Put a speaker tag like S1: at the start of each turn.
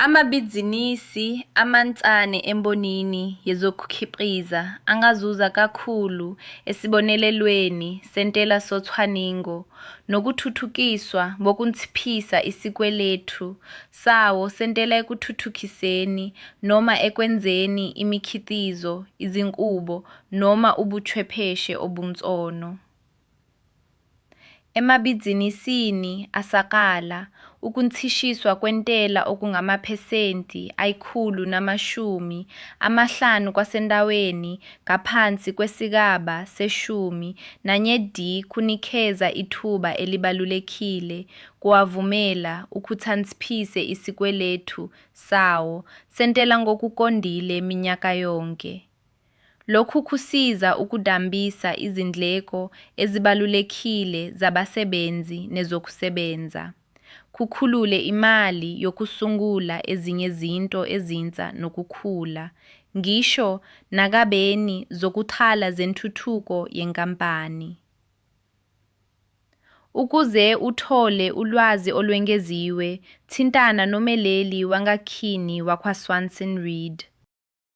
S1: Amabhizinisi amancane embonini yezokukhiqiza angazuza kakhulu esibonelelweni sentela socwaningo nokuthuthukiswa bokunciphisa isikweletu sawo sentela ekuthuthukiseni noma ekwenzeni imikhiqizo, izinqubo noma ubuchwepheshe obuncono. Emabhizinisini asakala, ukuncishwa kwentela okungamaphesenti ayi-150 kwasendaweni ngaphansi kwesigaba se-10 nanye-D kunikeza ithuba elibalulekile kuwavumela ukuthanciphise isikweletu sawo sentela ngokuqondile minyaka yonke. Lokhu kusiza ukudambisa izindleko ezibalulekile zabasebenzi nezokusebenza, kukhulule imali yokusungula ezinye izinto ezintsha nokukhula, ngisho nakabeni zokuqala zentuthuko yenkampani. Ukuze uthole ulwazi olwengeziwe, thintana nomeleli wangakhini wakwaSwanson Reed.